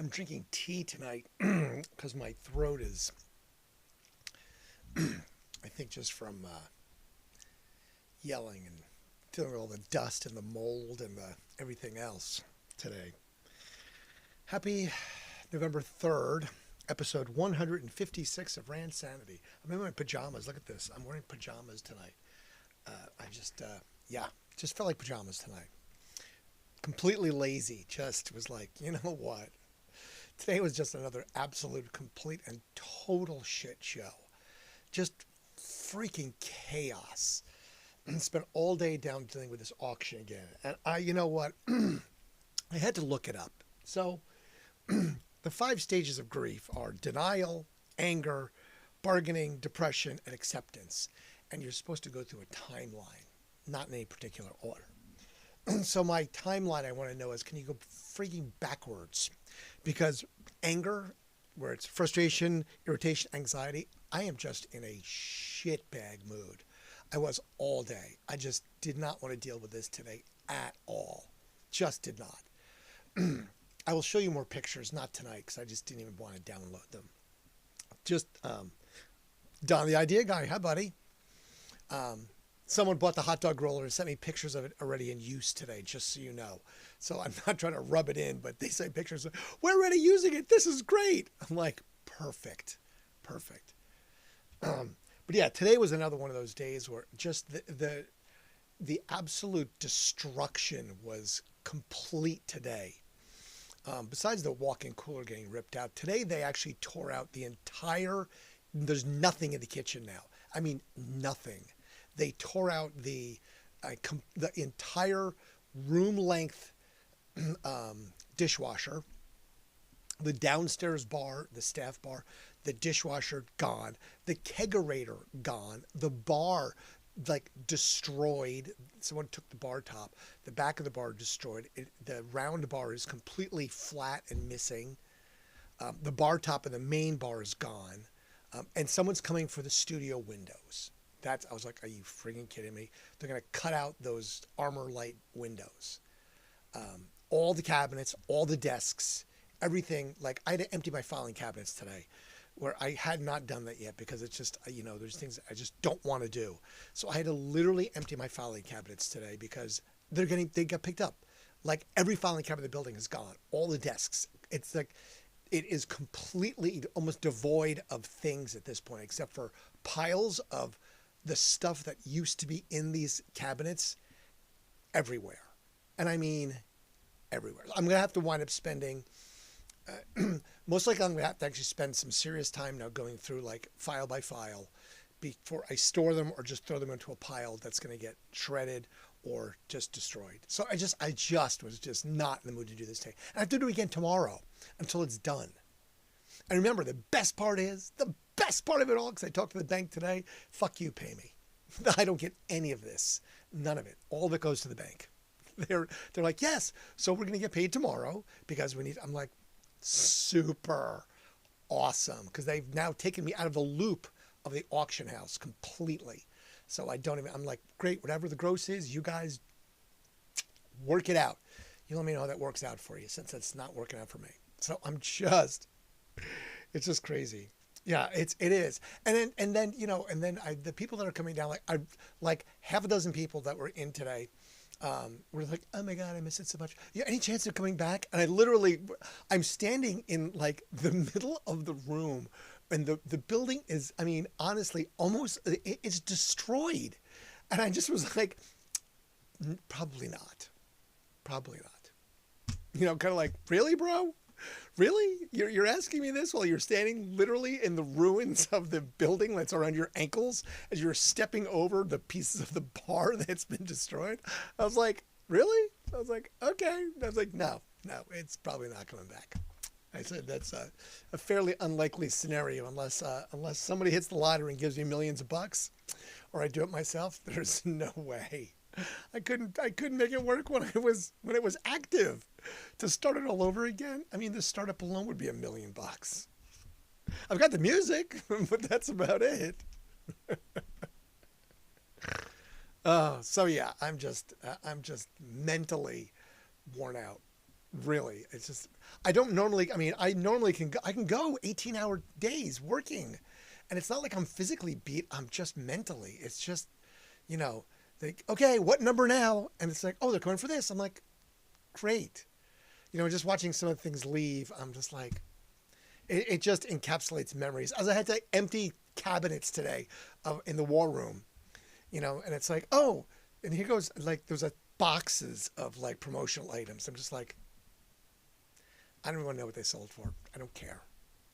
I'm drinking tea tonight because my throat is, I think, just from yelling and dealing with all the dust and the mold and everything else today. Happy November 3rd, episode 156 of Randsanity. I'm in my pajamas. Look at this. I'm wearing pajamas tonight. Yeah, just felt like pajamas tonight. Completely lazy. Just was like, you know what? Today was just another absolute, complete, and total shit show. Just freaking chaos. Spent all day down dealing with this auction again. And you know what? I had to look it up. So, the 5 stages of grief are denial, anger, bargaining, depression, and acceptance. And you're supposed to go through a timeline, not in any particular order. So my timeline I want to know is, can you go freaking backwards? Because anger, where it's frustration, irritation, anxiety, I am just in a shitbag mood. I was all day. I just did not want to deal with this today at all. Just did not. I will show you more pictures, not tonight, because I just didn't even want to download them. Just, Don, the idea guy, hi, buddy. Someone bought the hot dog roller and sent me pictures of it already in use today, just so you know. So I'm not trying to rub it in, but they say pictures of, we're already using it. This is great. I'm like, perfect. But yeah, today was another one of those days where just the absolute destruction was complete today. Besides the walk-in cooler getting ripped out, today they actually tore out the entire, there's nothing in the kitchen now. I mean, nothing. They tore out the entire room-length dishwasher, the downstairs bar, the staff bar, the dishwasher gone, the kegerator gone, the bar like destroyed. Someone took the bar top, the back of the bar destroyed. The round bar is completely flat and missing. The bar top and the main bar is gone. And someone's coming for the studio windows. I was like, are you freaking kidding me? They're going to cut out those Armor Light windows. All the cabinets, all the desks, everything. Like, I had to empty my filing cabinets today, where I had not done that yet because it's just, there's things I just don't want to do. So I had to literally empty my filing cabinets today because they got picked up. Like, every filing cabinet in the building is gone. All the desks. It's like, it is completely almost devoid of things at this point, except for piles of the stuff that used to be in these cabinets everywhere. And I mean everywhere. I'm going to have to wind up spending, most likely I'm going to have to actually spend some serious time now going through like file by file before I store them or just throw them into a pile that's going to get shredded or just destroyed. So I just was just not in the mood to do this today. And I have to do it again tomorrow until it's done. And remember, the best part of it all, because I talked to the bank today, fuck you, pay me. I don't get any of this. None of it. All of it goes to the bank. They're like, yes, so we're going to get paid tomorrow because I'm like, super awesome. Because they've now taken me out of the loop of the auction house completely. So I'm like, great, whatever the gross is, you guys work it out. You let me know how that works out for you, since it's not working out for me. So it's just crazy. Yeah, it is. And then the people that are coming down, like half a dozen people that were in today, were like, oh my God, I miss it so much. Yeah, any chance of coming back? And I'm standing in like the middle of the room, and the building is, I mean, honestly, almost, it's destroyed. And I just was like, probably not. Kind of like, really, bro? Really? You're asking me this while you're standing literally in the ruins of the building that's around your ankles as you're stepping over the pieces of the bar that's been destroyed? I was like, really? I was like, okay. I was like, no, it's probably not coming back. I said that's a fairly unlikely scenario unless somebody hits the lottery and gives me millions of bucks, or I do it myself. There's no way. I couldn't make it work when it was active. To start it all over again, I mean, the startup alone would be $1 million. I've got the music, but that's about it. So yeah, I'm just mentally worn out. Really, it's just I don't normally. I mean, I normally I can go 18-hour days working, and it's not like I'm physically beat. I'm just mentally. It's just you know, like okay, what number now? And it's like, oh, they're coming for this. I'm like, great. Just watching some of the things leave, I'm just like, it just encapsulates memories. As I had to empty cabinets today, in the war room, and it's like, oh, and here goes like there's boxes of like promotional items. I'm just like, I don't even know what they sold for. I don't care.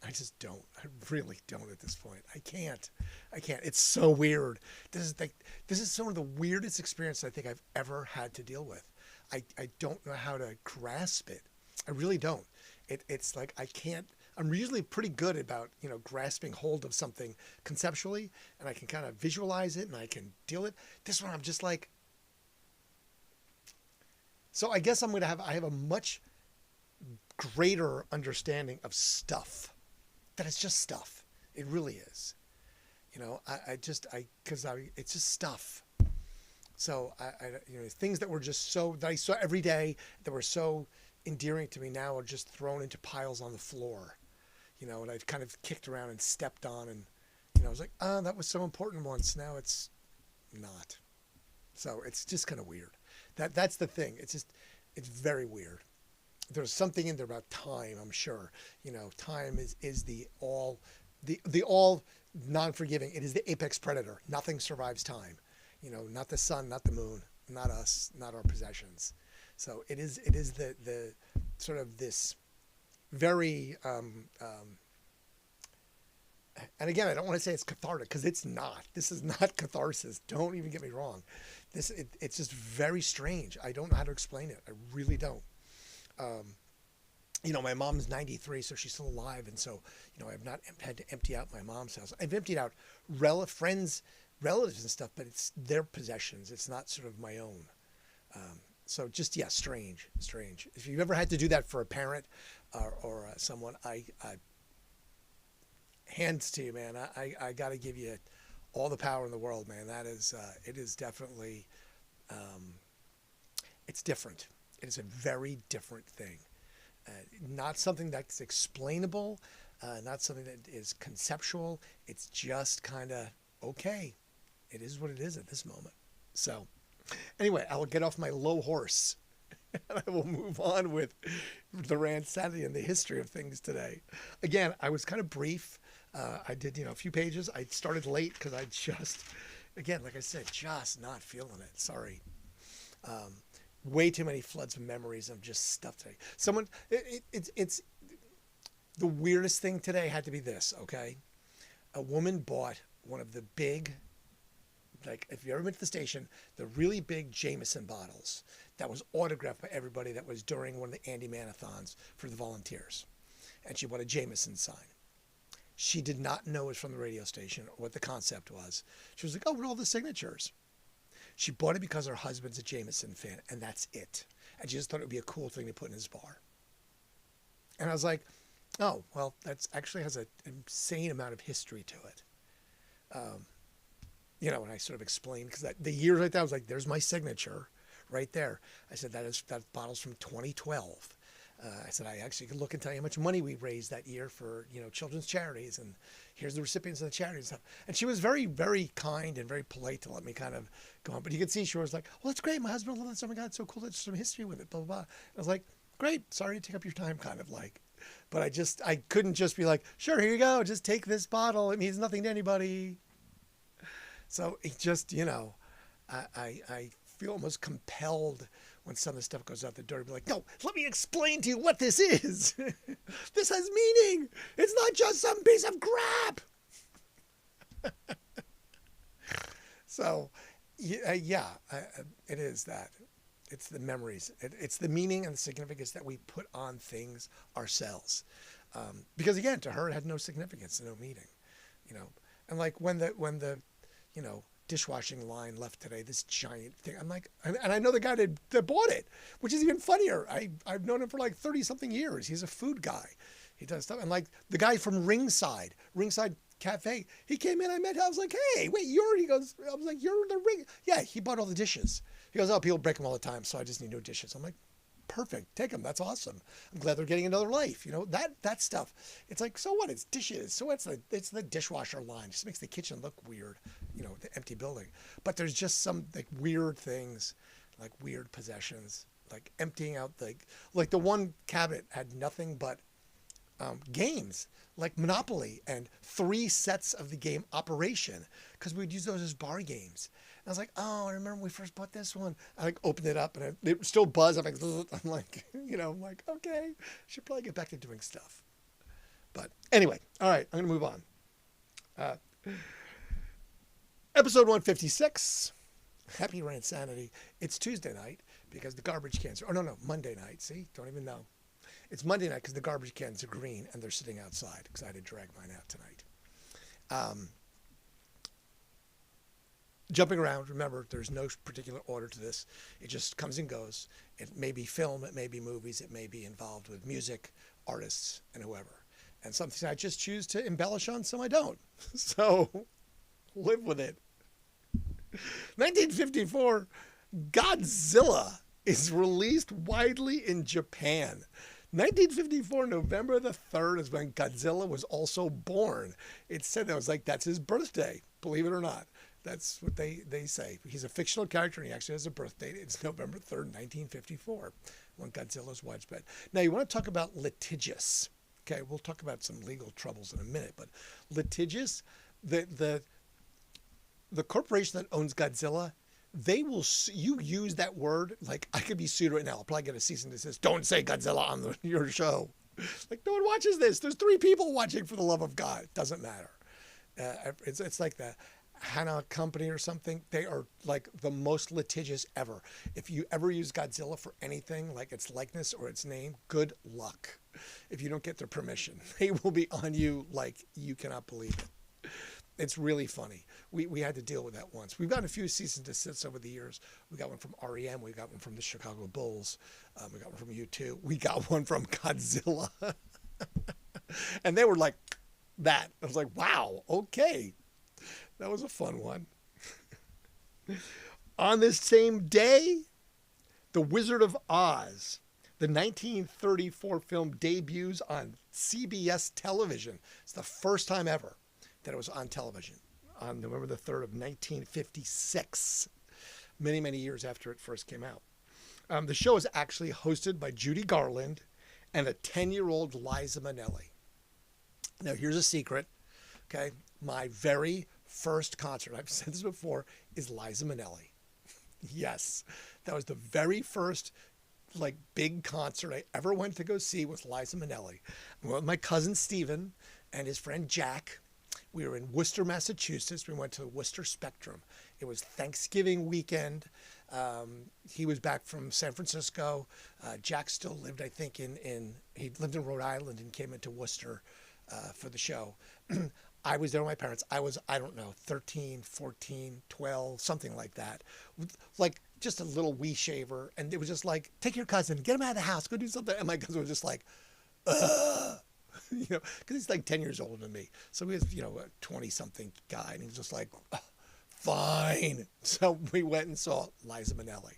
I just don't. I really don't at this point. I can't. It's so weird. This is some of the weirdest experience I think I've ever had to deal with. I don't know how to grasp it. I really don't. It's like I can't. I'm usually pretty good about grasping hold of something conceptually, and I can kind of visualize it and I can deal it. This one I'm just like. So I guess I have a much greater understanding of stuff. That it's just stuff. It really is. It's just stuff. So things that were just that I saw every day that were so endearing to me now are just thrown into piles on the floor, and I've kind of kicked around and stepped on, and I was like, oh, that was so important once. Now it's not. So it's just kind of weird. That's the thing. It's very weird. There's something in there about time, I'm sure. Time is the all non-forgiving. It is the apex predator. Nothing survives time. Not the sun, not the moon, not us, not our possessions. So it is the sort of this very and again, I don't want to say it's cathartic because it's not. This is not catharsis. Don't even get me wrong. It's just very strange. I don't know how to explain it. I really don't. My mom's 93, so she's still alive. And so, I've not had to empty out my mom's house. I've emptied out relatives and stuff, but it's their possessions. It's not sort of my own. So just, yeah, strange. If you've ever had to do that for a parent or someone, I hands to you, man. I got to give you all the power in the world, man. That is, it is definitely, it's different. It is a very different thing. Not something that's explainable, not something that is conceptual. It's just kind of, okay, it is what it is at this moment. So anyway, I will get off my low horse and I will move on with the Randsanity and the history of things today. Again, I was kind of brief. I did, a few pages. I started late because I just, again, like I said, just not feeling it. Sorry. Way too many floods of memories of just stuff today. It's the weirdest thing today had to be this, okay? A woman bought one of the big, like if you ever been to the station, the really big Jameson bottles that was autographed by everybody that was during one of the Andy Manathons for the volunteers. And she bought a Jameson sign. She did not know it was from the radio station or what the concept was. She was like, oh, what are all the signatures? She bought it because her husband's a Jameson fan, and that's it. And she just thought it would be a cool thing to put in his bar. And I was like, oh, well, that's actually has an insane amount of history to it. And I sort of explained, because the years like that, I was like, there's my signature right there. I said, that bottle's from 2012. I said, I actually could look and tell you how much money we raised that year for, children's charities, and here's the recipients of the charities and stuff. And she was very, very kind and very polite to let me kind of go on. But you could see she was like, well, that's great. My husband loved this. Oh my God, it's so cool. There's some history with it, blah, blah, blah. I was like, great. Sorry to take up your time, kind of like. But I couldn't just be like, sure, here you go. Just take this bottle. It means nothing to anybody. So it just, I feel almost compelled when some of the stuff goes out the door, be like, no, let me explain to you what this is. This has meaning. It's not just some piece of crap. So, yeah, it is that. It's the memories. It's the meaning and the significance that we put on things ourselves. Because again, to her, it had no significance, no meaning, And like when the dishwashing line left today, this giant thing. I'm like, and I know the guy that bought it, which is even funnier. I've known him for like 30 something years. He's a food guy. He does stuff. And like the guy from Ringside Cafe, he came in, I met him. I was like, hey, wait, he goes, I was like, you're the Ring. Yeah, he bought all the dishes. He goes, oh, people break them all the time, so I just need new dishes. I'm like, Perfect. Take them. That's awesome. I'm glad they're getting another life. That stuff. It's like, so what? It's dishes. So it's the dishwasher line. It just makes the kitchen look weird, the empty building. But there's just some like weird things, like weird possessions, like emptying out like the one cabinet had nothing but games like Monopoly and 3 sets of the game Operation, because we'd use those as bar games. And I was like, oh, I remember when we first bought this one. I like opened it up and it still buzzed. I'm like, okay, should probably get back to doing stuff. But anyway, all right, I'm gonna move on. Episode 156. Happy Randsanity. It's Tuesday night because the garbage cans are, no, Monday night. See, don't even know. It's Monday night because the garbage cans are green and they're sitting outside because I had to drag mine out tonight. Jumping around, remember, there's no particular order to this. It just comes and goes. It may be film, it may be movies, it may be involved with music, artists, and whoever. And something I just choose to embellish on, some I don't. So, live with it. 1954, Godzilla is released widely in Japan. 1954, November the 3rd is when Godzilla was also born. It said that's his birthday, believe it or not. That's what they say. He's a fictional character and he actually has a birth date. It's November 3rd, 1954, when Godzilla's widespread. Now, you want to talk about litigious. Okay, we'll talk about some legal troubles in a minute, but litigious, the corporation that owns Godzilla, they will, you use that word, like I could be sued right now. I'll probably get a cease and desist. Don't say Godzilla on your show. Like, no one watches this. There's 3 people watching, for the love of God. It doesn't matter. It's like the Hana Company or something. They are like the most litigious ever. If you ever use Godzilla for anything, like its likeness or its name, good luck. If you don't get their permission, they will be on you like you cannot believe it. It's really funny. We had to deal with that once. We've gotten a few cease and desists over the years. We got one from REM. We got one from the Chicago Bulls. We got one from U2. We got one from Godzilla. And they were like that. I was like, wow, okay. That was a fun one. On this same day, The Wizard of Oz, the 1934 film, debuts on CBS television. It's the first time ever that it was on television, on November the 3rd of 1956, many, many years after it first came out. The show is actually hosted by Judy Garland and a 10-year-old Liza Minnelli. Now, here's a secret, okay? My very first concert, I've said this before, is Liza Minnelli. Yes, that was the very first big concert I ever went to go see was Liza Minnelli. I went with my cousin Stephen and his friend Jack. We were in Worcester, Massachusetts. We went to Worcester Spectrum. It was Thanksgiving weekend. He was back from San Francisco. Jack still lived, I think, he lived in Rhode Island and came into Worcester for the show. I was there with my parents. I was, 13, 14, 12, something like that. Like just a little wee shaver. And it was just like, take your cousin, get him out of the house, go do something. And my cousin was just like, ugh. Because he's like 10 years older than me. So he was, a 20-something guy. And he was just like, fine. So we went and saw Liza Minnelli.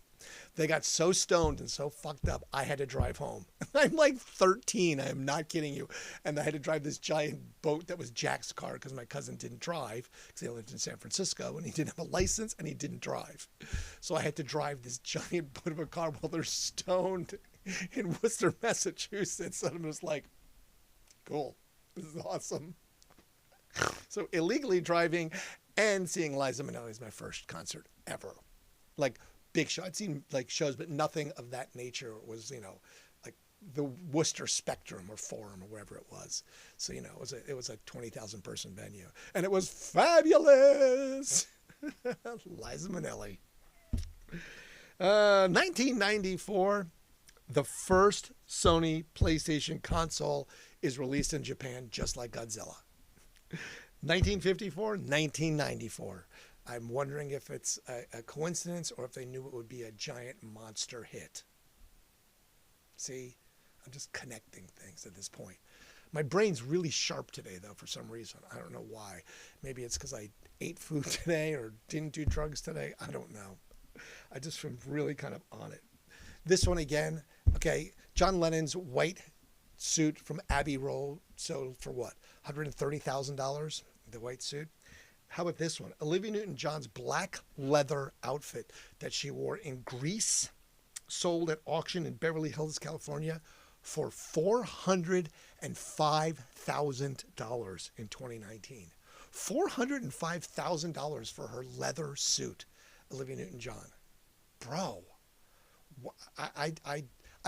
They got so stoned and so fucked up, I had to drive home. I'm like 13. I am not kidding you. And I had to drive this giant boat that was Jack's car because my cousin didn't drive because he lived in San Francisco and he didn't have a license and he didn't drive. So I had to drive this giant boat of a car while they're stoned in Worcester, Massachusetts. And I'm just like, cool. This is awesome. So illegally driving and seeing Liza Minnelli is my first concert ever. Like big show. I'd seen shows, but nothing of that nature was, like the Worcester Spectrum or Forum or wherever it was. So, it was a 20,000 person venue and it was fabulous. Liza Minnelli. 1994, the first Sony PlayStation console is released in Japan, just like Godzilla. 1954, 1994. I'm wondering if it's a coincidence or if they knew it would be a giant monster hit. See, I'm just connecting things at this point. My brain's really sharp today, though, for some reason. I don't know why. Maybe it's because I ate food today or didn't do drugs today. I don't know. I just feel really kind of on it. This one, again, Okay, John Lennon's white suit from Abbey Road sold for what? $130,000, the white suit. How about this one? Olivia Newton-John's black leather outfit that she wore in Greece sold at auction in Beverly Hills, California for $405,000 in 2019. $405,000 for her leather suit, Olivia Newton-John. Bro, I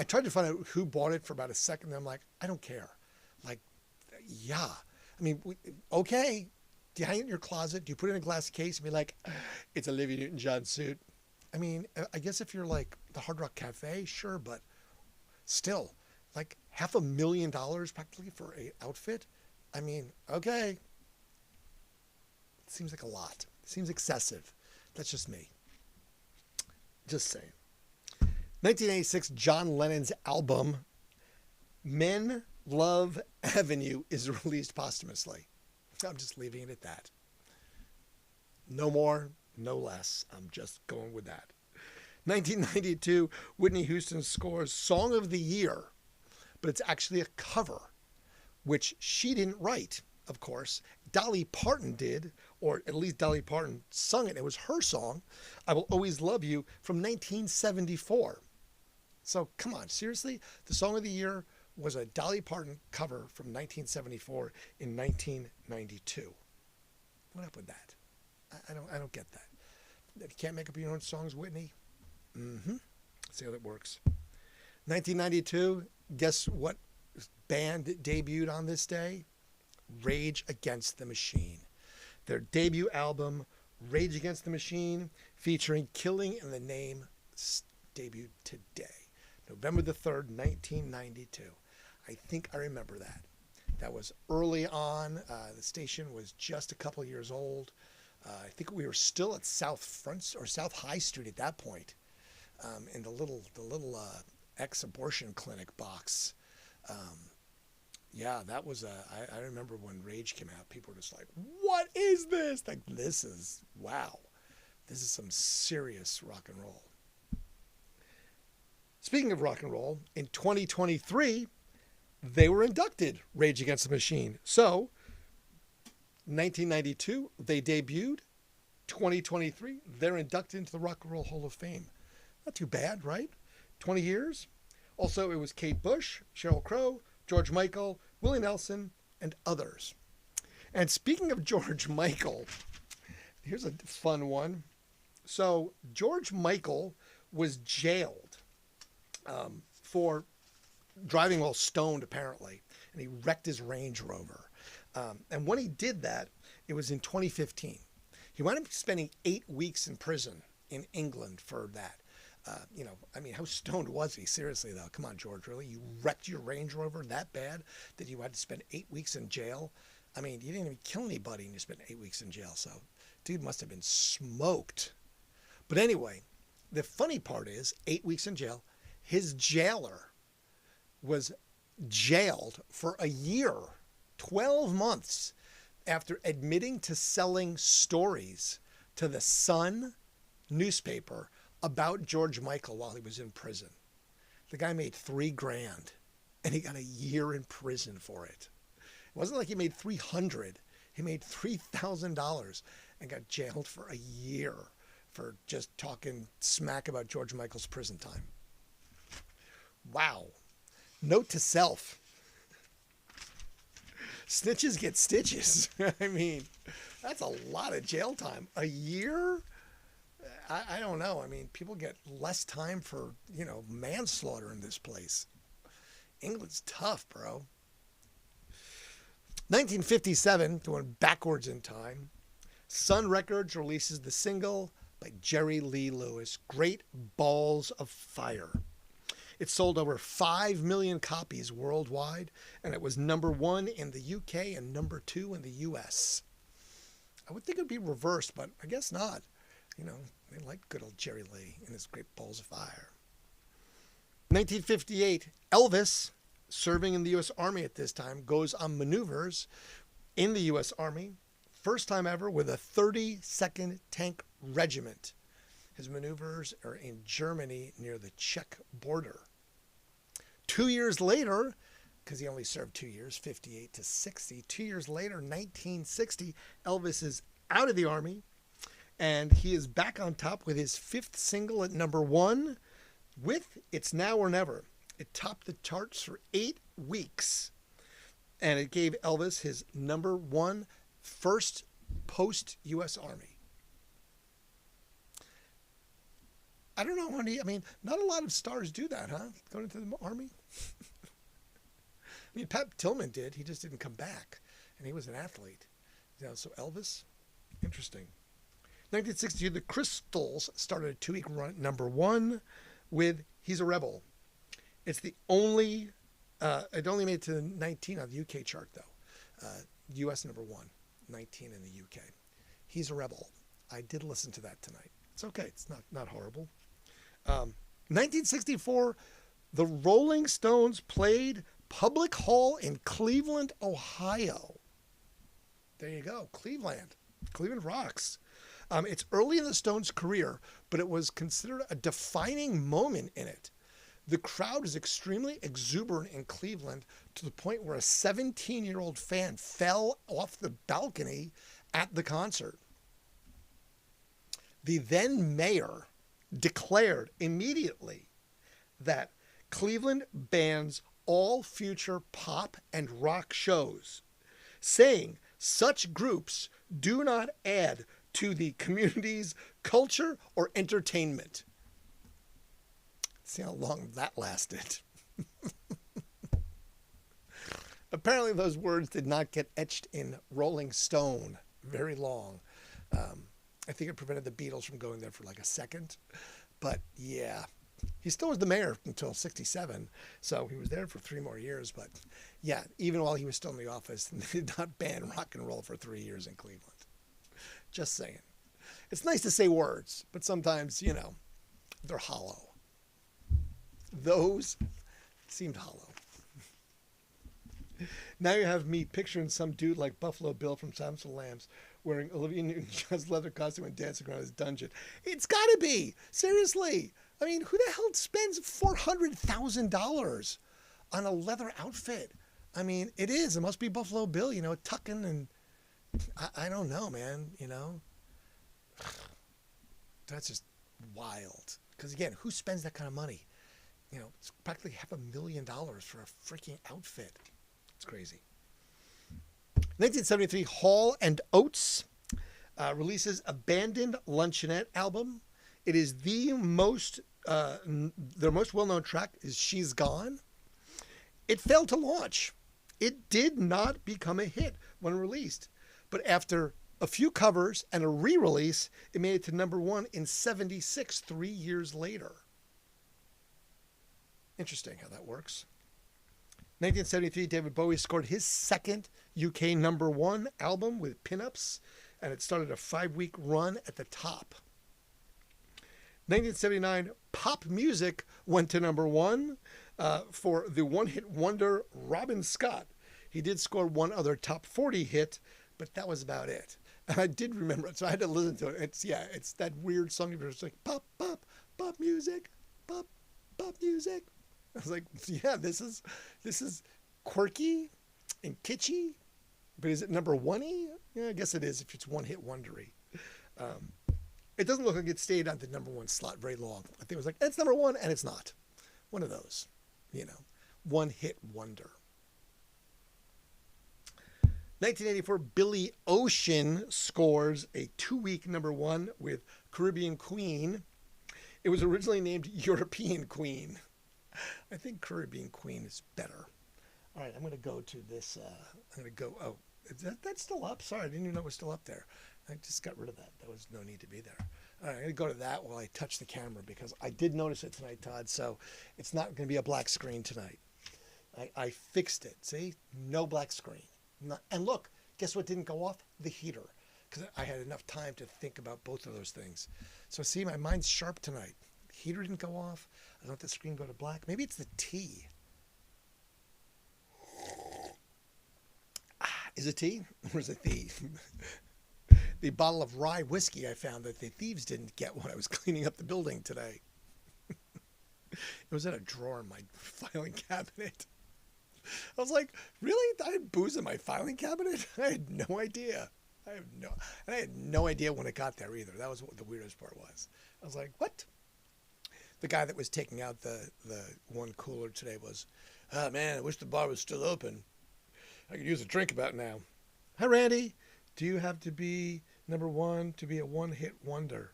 tried to find out who bought it for about a second. And I'm like, I don't care. Like, yeah. I mean, okay. Do you hang it in your closet? Do you put it in a glass case and be like, it's Olivia Newton-John suit? I mean, I guess if you're like the Hard Rock Cafe, sure, but still, like $500,000 practically for an outfit. I mean, okay. It seems like a lot. It seems excessive. That's just me. Just saying. 1986, John Lennon's album, Men Love Avenue, is released posthumously. I'm just leaving it at that. No more, no less. I'm just going with that. 1992, Whitney Houston scores Song of the Year, but it's actually a cover, which she didn't write, of course. Dolly Parton did, or at least Dolly Parton sung it. It was her song, I Will Always Love You, from 1974. So come on, seriously? The Song of the Year was a Dolly Parton cover from 1974 in 1992. What up with that? I don't get that. You can't make up your own songs, Whitney? See how that works. 1992, guess what band debuted on this day? Rage Against the Machine. Their debut album, Rage Against the Machine, featuring Killing in the Name, debuted today, November the 3rd, 1992. I think I remember that. That was early on. The station was just a couple years old. I think we were still at South Front or South High Street at that point, in the little ex-abortion clinic box. Yeah, that was I remember when Rage came out. People were just like, "What is this? Like, this is wow. This is some serious rock and roll." Speaking of rock and roll, in 2023, they were inducted, Rage Against the Machine. So, 1992, they debuted. 2023, they're inducted into the Rock and Roll Hall of Fame. Not too bad, right? 20 years. Also, it was Kate Bush, Sheryl Crow, George Michael, Willie Nelson, and others. And speaking of George Michael, here's a fun one. So, George Michael was jailed for driving while stoned, apparently, and he wrecked his Range Rover. And when he did that, it was in 2015. He wound up spending 8 weeks in prison in England for that. I mean, how stoned was he? Seriously, though. Come on, George, really? You wrecked your Range Rover that bad that you had to spend 8 weeks in jail? I mean, you didn't even kill anybody and you spent 8 weeks in jail. So, dude must have been smoked. But anyway, the funny part is, 8 weeks in jail, his jailer was jailed for a year, 12 months, after admitting to selling stories to the Sun newspaper about George Michael while he was in prison. The guy made $3,000 and he got a year in prison for it. It wasn't like he made $300. He made $3,000 and got jailed for a year for just talking smack about George Michael's prison time. Wow. Note to self. Snitches get stitches. I mean, that's a lot of jail time. A year? I don't know. I mean, people get less time for, manslaughter in this place. England's tough, bro. 1957, going backwards in time, Sun Records releases the single by Jerry Lee Lewis, Great Balls of Fire. It sold over 5 million copies worldwide, and it was number 1 in the UK and number 2 in the US. I would think it would be reversed, but I guess not. They like good old Jerry Lee and his Great Balls of Fire. 1958, Elvis, serving in the U.S. Army at this time, goes on maneuvers in the U.S. Army. First time ever with a 32nd Tank Regiment. His maneuvers are in Germany near the Czech border. 2 years later, because he only served 2 years, 58 to 60, 2 years later, 1960, Elvis is out of the Army, and he is back on top with his fifth single at number one with It's Now or Never. It topped the charts for 8 weeks, and it gave Elvis his number one first post-U.S. Army. I don't know how many, not a lot of stars do that, huh? Going into the Army? Pat Tillman did. He just didn't come back, and he was an athlete. So Elvis, interesting. 1962, the Crystals started a 2-week run at number one with He's a Rebel. It's the only, it only made it to 19 on the UK chart, though. US number one, 19 in the UK. He's a Rebel. I did listen to that tonight. It's okay. It's not horrible. 1964, the Rolling Stones played Public Hall in Cleveland, Ohio. There you go. Cleveland rocks. It's early in the Stones' career, but it was considered a defining moment in it. The crowd was extremely exuberant in Cleveland to the point where a 17-year-old fan fell off the balcony at the concert. The then mayor declared immediately that Cleveland bans all future pop and rock shows, saying such groups do not add to the community's culture or entertainment. See how long that lasted. Apparently those words did not get etched in Rolling Stone very long. I think it prevented the Beatles from going there for like a second. But yeah, he still was the mayor until 67. So he was there for 3 more years. But yeah, even while he was still in the office, they did not ban rock and roll for 3 years in Cleveland. Just saying. It's nice to say words, but sometimes, they're hollow. Those seemed hollow. Now you have me picturing some dude like Buffalo Bill from Silence of the Lambs wearing Olivia Newton-John's leather costume and dancing around his dungeon. It's got to be. Seriously. Who the hell spends $400,000 on a leather outfit? It is. It must be Buffalo Bill, tucking and... I don't know, man, That's just wild. Because, again, who spends that kind of money? It's practically $500,000 for a freaking outfit. It's crazy. 1973, Hall & Oates releases Abandoned Luncheonette album. It is their most well-known track is She's Gone. It failed to launch. It did not become a hit when released. But after a few covers and a re-release, it made it to number one in 76, 3 years later. Interesting how that works. 1973, David Bowie scored his second UK number one album with Pinups, and it started a 5-week run at the top. 1979, pop music went to number one for the one-hit wonder Robin Scott. He did score one other top 40 hit, but that was about it. And I did remember it, so I had to listen to it. It's that weird song. It's like pop, pop, pop music, pop, pop music. I was like, yeah, this is quirky and kitschy, but is it number one-y? Yeah, I guess it is if it's one-hit wondery. It doesn't look like it stayed on the number one slot very long. I think it was like, it's number one, and it's not. One of those, one-hit wonder. 1984, Billy Ocean scores a 2-week number one with Caribbean Queen. It was originally named European Queen. I think Caribbean Queen is better. All right, I'm going to go to this. Oh, that's still up? Sorry, I didn't even know it was still up there. I just got rid of that. There was no need to be there. All right, I'm going to go to that while I touch the camera because I did notice it tonight, Todd, so it's not going to be a black screen tonight. I fixed it. See? No black screen. And look, guess what didn't go off? The heater. Because I had enough time to think about both of those things. So see, my mind's sharp tonight. The heater didn't go off. I don't let the screen go to black. Maybe it's the tea. Is it tea or is it the bottle of rye whiskey I found that the thieves didn't get when I was cleaning up the building today? It was in a drawer in my filing cabinet. I was like, really? I had booze in my filing cabinet? I had no idea. I had no idea when it got there either. That was what the weirdest part was. I was like, what? The guy that was taking out the one cooler today was, oh man, I wish the bar was still open. I could use a drink about now. Hi, Randy. Do you have to be number one to be a one-hit wonder?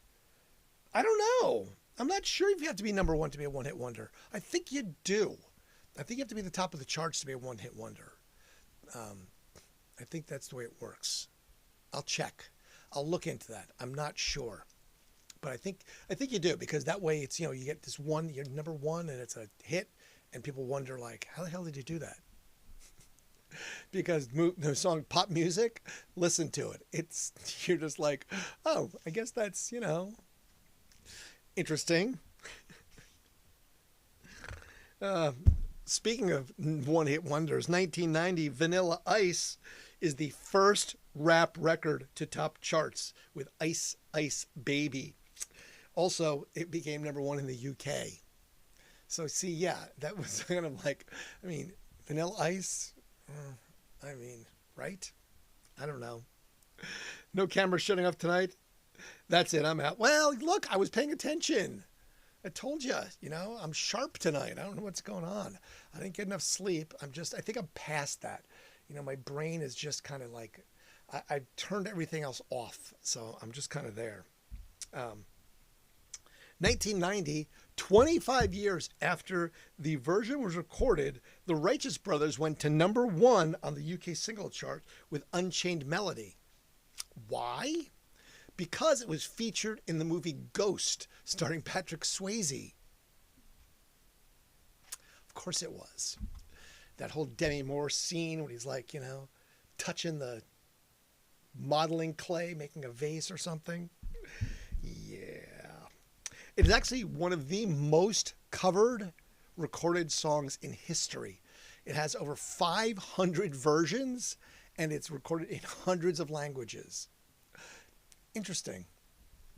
I don't know. I'm not sure if you have to be number one to be a one-hit wonder. I think you do. I think you have to be the top of the charts to be a one-hit wonder. I think that's the way it works. I'll check. I'll look into that. I'm not sure. But I think you do, because that way it's, you get this one, you're number one and it's a hit and people wonder like, how the hell did you do that? Because the song Pop Music, listen to it. You're just like, oh, I guess that's, interesting. Speaking of one-hit wonders, 1990 Vanilla Ice is the first rap record to top charts with Ice Ice Baby. Also, it became number one in the UK. So see, yeah, that was kind of like, Vanilla Ice, right? I don't know. No camera shutting off tonight. That's it. I'm out. Well, look, I was paying attention. I told you, I'm sharp tonight. I don't know what's going on. I didn't get enough sleep. I think I'm past that. My brain is just kind of like, I turned everything else off. So I'm just kind of there. 1990, 25 years after the version was recorded, the Righteous Brothers went to number one on the UK single chart with Unchained Melody. Why? Because it was featured in the movie Ghost, starring Patrick Swayze. Of course it was. That whole Demi Moore scene when he's like, touching the modeling clay, making a vase or something. Yeah. It is actually one of the most covered recorded songs in history. It has over 500 versions, and it's recorded in hundreds of languages. Interesting.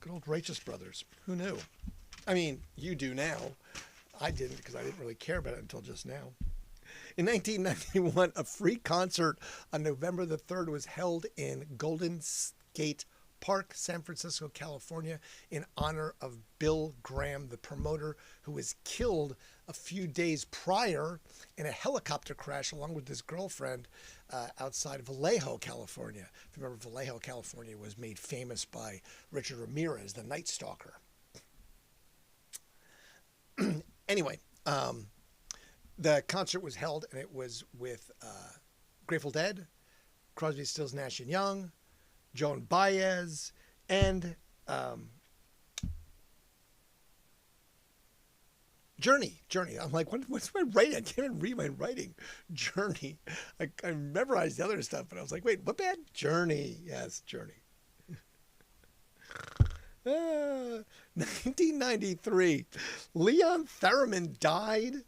Good old Righteous Brothers. Who knew? You do now. I didn't, because I didn't really care about it until just now. In 1991, a free concert on November the 3rd was held in Golden Gate Park, San Francisco, California, in honor of Bill Graham, the promoter who was killed a few days prior in a helicopter crash along with his girlfriend outside Vallejo, California. If you remember, Vallejo, California was made famous by Richard Ramirez, the Night Stalker. Anyway, the concert was held, and it was with Grateful Dead, Crosby, Stills, Nash & Young, Joan Baez, and Journey. I'm like, what's my writing? I can't even read my writing. Journey. I memorized the other stuff, but I was like, wait, what band? Journey. Yes, Journey. 1993. Leon Theremin died.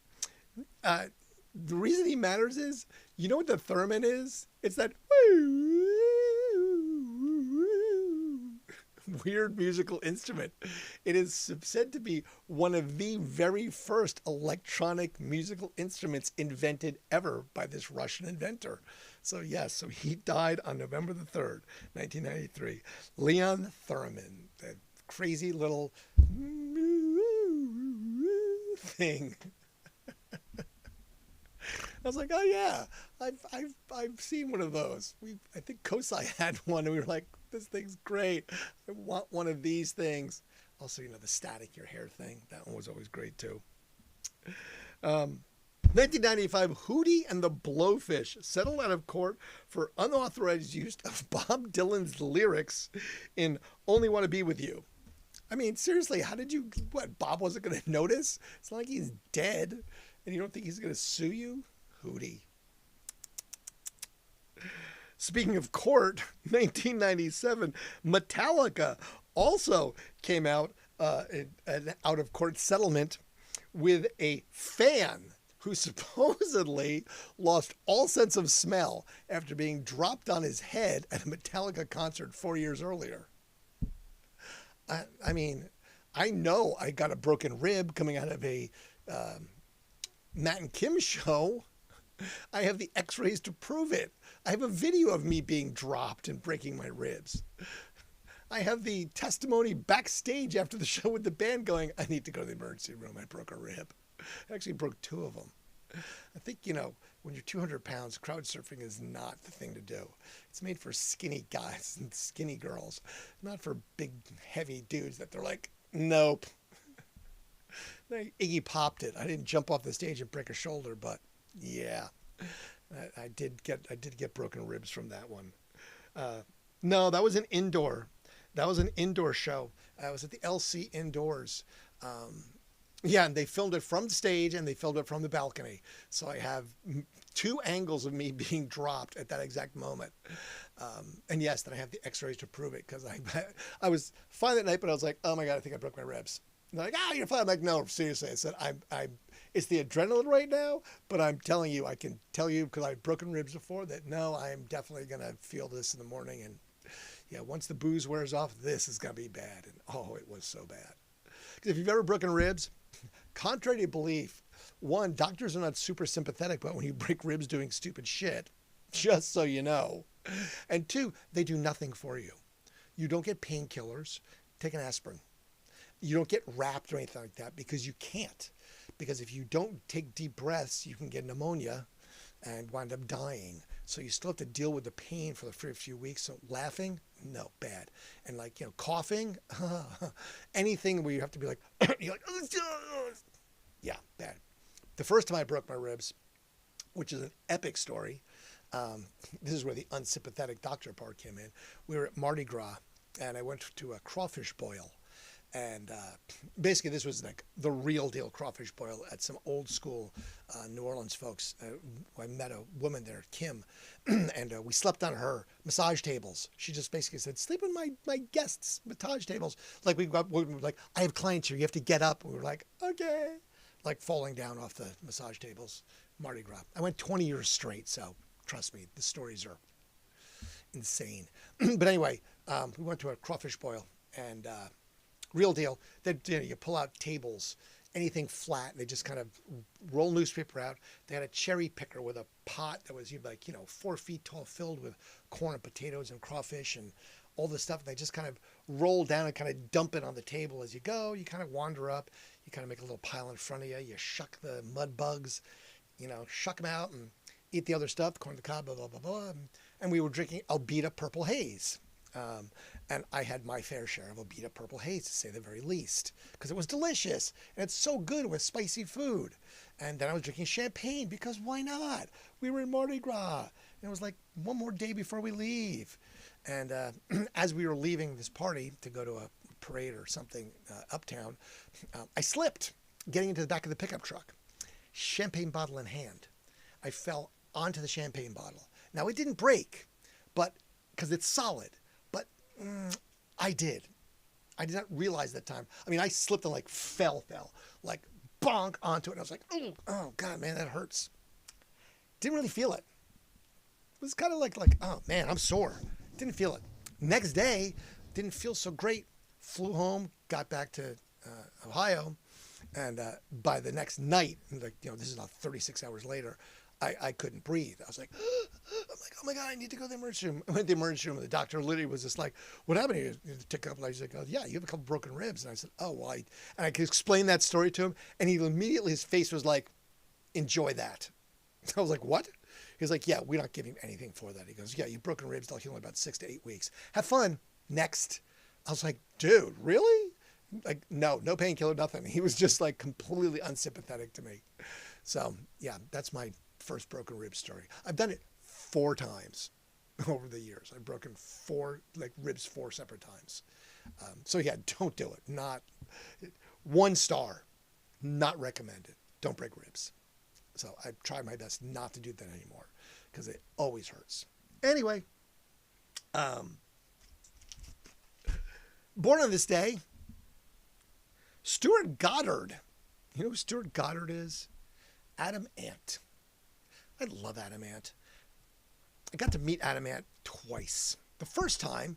The reason he matters is, you know what the theremin is? It's that weird musical instrument. It is said to be one of the very first electronic musical instruments invented ever by this Russian inventor. So yes, so he died on November the 3rd, 1993. Leon Theremin, that crazy little thing. I was like, oh yeah, I've seen one of those. I think Kosai had one, and we were like, this thing's great. I want one of these things. Also, the static your hair thing. That one was always great too. 1995, Hootie and the Blowfish settled out of court for unauthorized use of Bob Dylan's lyrics in "Only Want to Be With You." Seriously, how did you? What? Bob wasn't going to notice? It's not like he's dead, and you don't think he's going to sue you, Hootie. Speaking of court, 1997, Metallica also came out an out-of-court settlement with a fan who supposedly lost all sense of smell after being dropped on his head at a Metallica concert 4 years earlier. I know I got a broken rib coming out of a Matt and Kim show, I have the x-rays to prove it. I have a video of me being dropped and breaking my ribs. I have the testimony backstage after the show with the band going, I need to go to the emergency room. I broke a rib. I actually broke two of them. I think, when you're 200 pounds, crowd surfing is not the thing to do. It's made for skinny guys and skinny girls, not for big, heavy dudes that they're like, nope. Iggy popped it. I didn't jump off the stage and break a shoulder, but yeah, I did get broken ribs from that one. No, that was an indoor. That was an indoor show. I was at the LC indoors. Yeah, and they filmed it from the stage and they filmed it from the balcony. So I have two angles of me being dropped at that exact moment. And yes, then I have the x-rays to prove it because I was fine that night, but I was like, oh my God, I think I broke my ribs. And they're like, you're fine. I'm like, no, seriously. I said, it's the adrenaline right now, but I'm telling you, I can tell you because I've broken ribs before that no, I'm definitely going to feel this in the morning. And yeah, once the booze wears off, this is going to be bad. And oh, it was so bad. Because if you've ever broken ribs, contrary to belief, one, doctors are not super sympathetic about when you break ribs doing stupid shit, just so you know. And two, they do nothing for you. You don't get painkillers. Take an aspirin. You don't get wrapped or anything like that because you can't. Because if you don't take deep breaths, you can get pneumonia and wind up dying. So you still have to deal with the pain for the first few weeks. So laughing, no, bad. And coughing, anything where you have to be like, you're like, yeah, bad. The first time I broke my ribs, which is an epic story, this is where the unsympathetic doctor part came in. We were at Mardi Gras, and I went to a crawfish boil. And basically, this was like the real deal crawfish boil at some old school New Orleans folks. I met a woman there, Kim, and we slept on her massage tables. She just basically said, sleep on my guests' massage tables. Like we were like, I have clients here. You have to get up. And we were like, okay. Like falling down off the massage tables. Mardi Gras. I went 20 years straight, so trust me, the stories are insane. But anyway, we went to a crawfish boil, and real deal. That you pull out tables, anything flat, and they just kind of roll newspaper out. They had a cherry picker with a pot that was 4 feet tall, filled with corn and potatoes and crawfish and all this stuff. And they just kind of roll down and kind of dump it on the table as you go. You kind of wander up. You kind of make a little pile in front of you. You shuck the mud bugs, shuck them out and eat the other stuff, corn on the cob, blah, blah, blah, blah. And we were drinking Albedo Purple Haze. And I had my fair share of Albedo Purple Haze, to say the very least, because it was delicious and it's so good with spicy food. And then I was drinking champagne because why not? We were in Mardi Gras, and it was like one more day before we leave. And as we were leaving this party to go to a parade or something uptown, I slipped getting into the back of the pickup truck, champagne bottle in hand. I fell onto the champagne bottle. Now it didn't break, but because it's solid. I did not realize that time. I mean, I slipped and fell, like bonk onto it. And I was like, oh God, man, that hurts. Didn't really feel it. It was kind of like, oh man, I'm sore. Didn't feel it. Next day, didn't feel so great. Flew home, got back to Ohio. And by the next night, this is about 36 hours later, I couldn't breathe. I was like, oh my God, I need to go to the emergency room. I went to the emergency room, and the doctor literally was just like, what happened to you? He took a couple of days. He goes, yeah, you have a couple broken ribs. And I said, oh, well, and I could explain that story to him. And he immediately, his face was like, enjoy that. I was like, what? He was like, yeah, we're not giving anything for that. He goes, yeah, you've broken ribs. They'll heal in about 6 to 8 weeks. Have fun. Next. I was like, dude, really? Like, no painkiller, nothing. He was just completely unsympathetic to me. So yeah, that's my first broken rib story. I've done it 4 times over the years. I've broken 4 ribs 4 separate times. So yeah, don't do it. Not 1 star, not recommended. Don't break ribs. So I try my best not to do that anymore because it always hurts. Anyway, born on this day, Stuart Goddard. You know who Stuart Goddard is? Adam Ant. I love Adam Ant. I got to meet Adam Ant twice. The first time,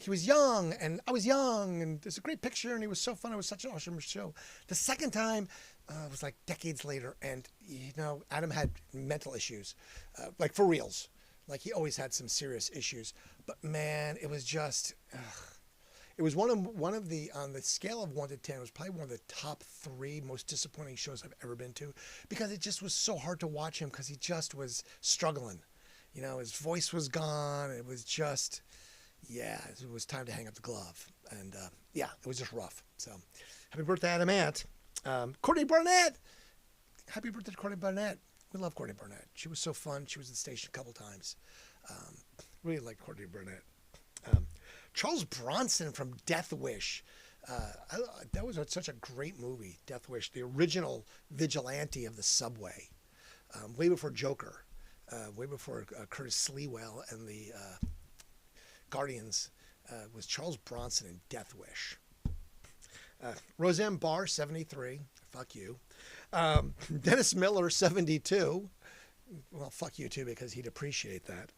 he was young and I was young and there's a great picture and he was so fun. It was such an awesome show. The second time was like decades later, and Adam had mental issues, like for reals. Like he always had some serious issues. But man, it was just. It was one of the on the scale of 1 to 10. It was probably one of the top 3 most disappointing shows I've ever been to, because it just was so hard to watch him because he just was struggling. His voice was gone. It was just, yeah, it was time to hang up the glove, and yeah, it was just rough. So, happy birthday, Adam Ant. Courtney Barnett. Happy birthday to Courtney Barnett. We love Courtney Barnett. She was so fun. She was at the station a couple times. Really liked Courtney Barnett. Charles Bronson from Death Wish. That was such a great movie, Death Wish, the original vigilante of the subway, way before Joker, way before Curtis Sleewell and the Guardians, was Charles Bronson in Death Wish. Roseanne Barr, 73. Fuck you. Dennis Miller, 72. Well, fuck you too, because he'd appreciate that.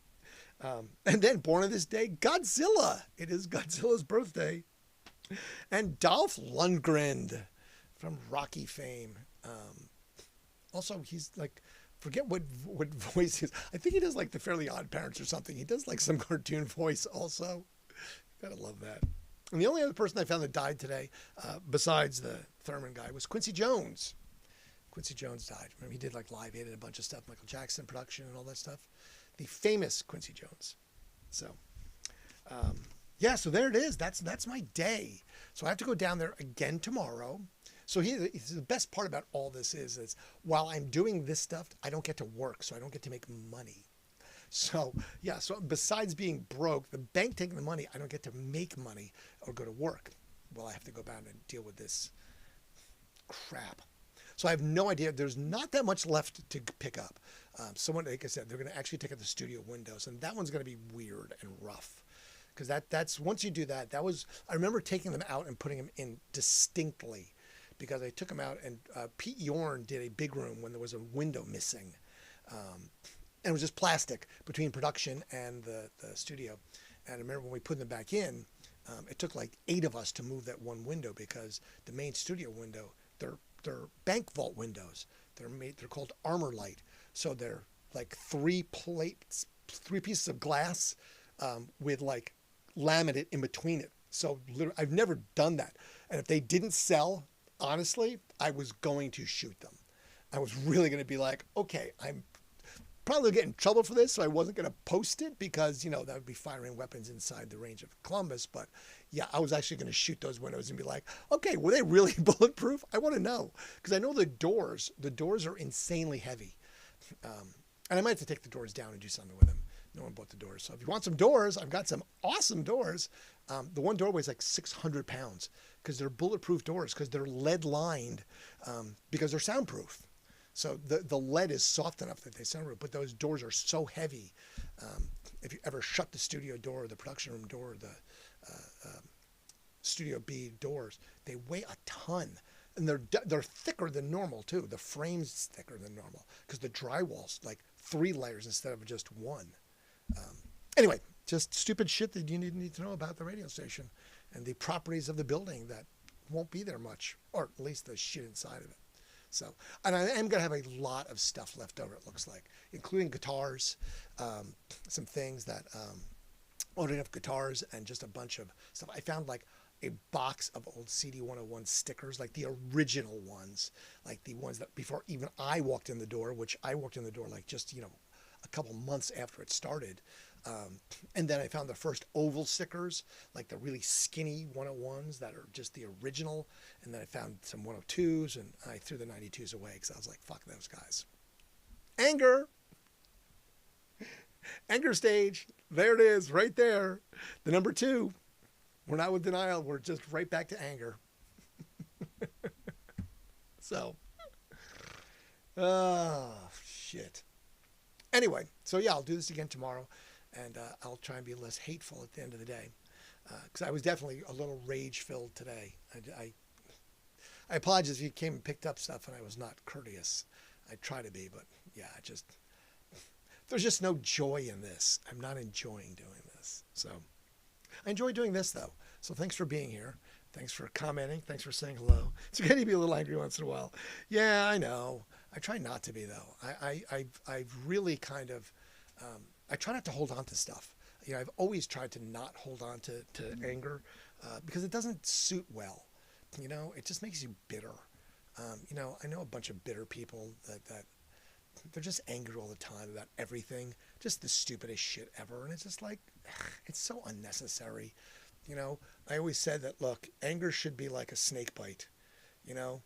And then born on this day, Godzilla. It is Godzilla's birthday. And Dolph Lundgren from Rocky fame. Also, he's like, forget what voice he is. I think he does like the Fairly Odd Parents or something. He does like some cartoon voice also. Gotta love that. And the only other person I found that died today, besides the Thurman guy, was Quincy Jones. Quincy Jones died. Remember, he did like Live Aid and a bunch of stuff, Michael Jackson production and all that stuff. The famous Quincy Jones. So, yeah, so there it is. That's my day. So I have to go down there again tomorrow. So the best part about all this is while I'm doing this stuff, I don't get to work, so I don't get to make money. So, yeah, so besides being broke, the bank taking the money, I don't get to make money or go to work. Well, I have to go down and deal with this crap. So I have no idea. There's not that much left to pick up. Someone, like I said, they're going to actually take out the studio windows, and that one's going to be weird and rough, because that's once you do that. I remember taking them out and putting them in distinctly, because I took them out, and Pete Yorn did a big room when there was a window missing, and it was just plastic between production and the studio. And I remember when we put them back in, it took like 8 of us to move that one window, because the main studio window, they're bank vault windows. They're called Armor Light. So they're like 3 pieces of glass with like laminate in between it. So literally, I've never done that. And if they didn't sell, honestly, I was going to shoot them. I was really going to be like, okay, I'm probably get in trouble for this, so I wasn't going to post it, because that would be firing weapons inside the range of Columbus. But yeah, I was actually going to shoot those windows and be like, okay, were they really bulletproof? I want to know, because I know the doors are insanely heavy, and I might have to take the doors down and do something with them. No one bought the doors, so if you want some doors, I've got some awesome doors. The one door weighs like 600 pounds, because they're bulletproof doors, because they're lead lined, because they're soundproof. So the lead is soft enough that they soundproof, but those doors are so heavy. If you ever shut the studio door, the production room door, the Studio B doors, they weigh a ton, and they're thicker than normal too. The frame's thicker than normal, because the drywall's like 3 layers instead of just 1. Anyway, just stupid shit that you need to know about the radio station and the properties of the building that won't be there much, or at least the shit inside of it. So, and I am going to have a lot of stuff left over, it looks like, including guitars, some things that, loading up guitars, and just a bunch of stuff. I found like a box of old CD 101 stickers, like the original ones, like the ones that before even I walked in the door, which I walked in the door like just, a couple months after it started. And then I found the first oval stickers, like the really skinny 101s that are just the original. And then I found some 102s, and I threw the 92s away, because I was like, fuck those guys. Anger. Anger stage. There it is, right there. The number 2. We're not with denial. We're just right back to anger. So. Oh, shit. Anyway, so yeah, I'll do this again tomorrow, and I'll try and be less hateful at the end of the day, because I was definitely a little rage-filled today. I apologize if you came and picked up stuff and I was not courteous. I try to be, but yeah, there's just no joy in this. I'm not enjoying doing this. So I enjoy doing this though. So thanks for being here. Thanks for commenting. Thanks for saying hello. It's okay to be a little angry once in a while. Yeah, I know. I try not to be though. I've really kind of, I try not to hold on to stuff. You know, I've always tried to not hold on to anger because it doesn't suit well. You know, it just makes you bitter. You know, I know a bunch of bitter people that they're just angry all the time about everything, just the stupidest shit ever. And it's just like, it's so unnecessary. You know, I always said that, look, anger should be like a snake bite. You know,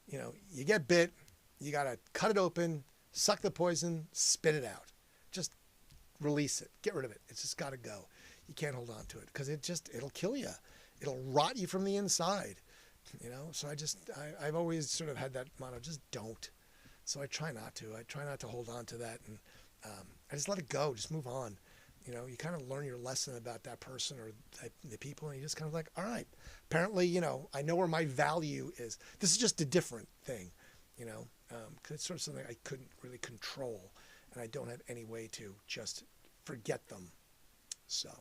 you get bit, you got to cut it open, suck the poison, spit it out. Just release it. Get rid of it. It's just got to go. You can't hold on to it because it'll kill you. It'll rot you from the inside. You know, so I've always sort of had that motto, just don't. So I try not to. I try not to hold on to that. And I just let it go. Just move on. You know, you kind of learn your lesson about that person or the people, and you just kind of like, all right, apparently, you know, I know where my value is. This is just a different thing, you know, because it's sort of something I couldn't really control, and I don't have any way to just forget them. So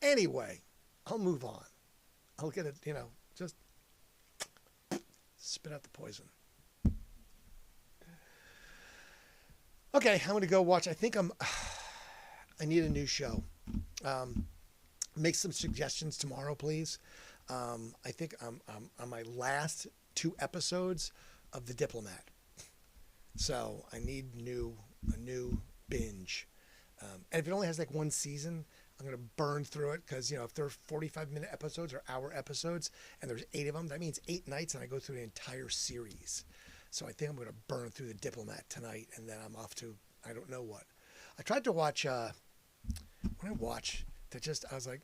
anyway, I'll move on. I'll get it, you know, just spit out the poison. Okay, I'm going to go watch. I need a new show. Make some suggestions tomorrow, please. I think I'm on my last 2 episodes of The Diplomat. So I need a new binge. And if it only has like 1 season, I'm going to burn through it because, you know, if they're 45-minute episodes or hour episodes and there's 8 of them, that means 8 nights and I go through the entire series. So I think I'm going to burn through The Diplomat tonight and then I'm off to I don't know what. I tried to watch, when I watched, I was like,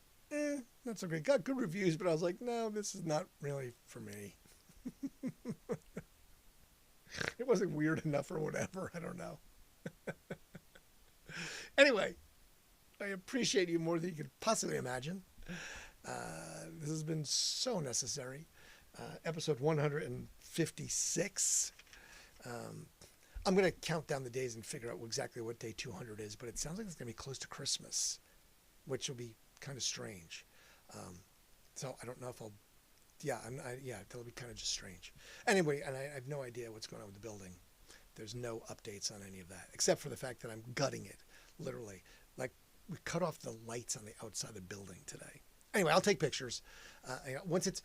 not so great. Got good reviews, but I was like, no, this is not really for me. It wasn't weird enough or whatever. I don't know. Anyway, I appreciate you more than you could possibly imagine. This has been so necessary. Episode 156. I'm going to count down the days and figure out exactly what day 200 is, but it sounds like it's going to be close to Christmas, which will be kind of strange. So I don't know if I'll, that'll be kind of just strange. Anyway, and I have no idea what's going on with the building. There's no updates on any of that, except for the fact that I'm gutting it, literally. Like, we cut off the lights on the outside of the building today. Anyway, I'll take pictures. Once it's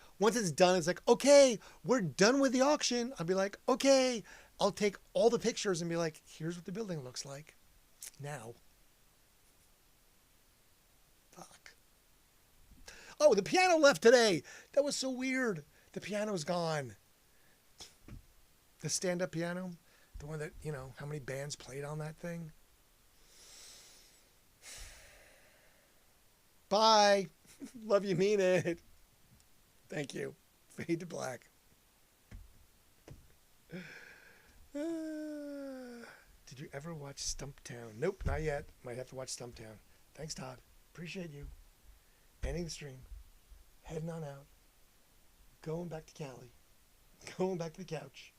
done, it's like, okay, we're done with the auction. I'll be like, okay, I'll take all the pictures and be like, here's what the building looks like now. Fuck. Oh, the piano left today. That was so weird. The piano's gone. The stand-up piano, the one that, you know, how many bands played on that thing? Bye. Love you, mean it. Thank you. Fade to black. Did you ever watch Stumptown? Nope, not yet. Might have to watch Stumptown. Thanks, Todd. Appreciate you. Ending the stream. Heading on out. Going back to Cali. Going back to the couch.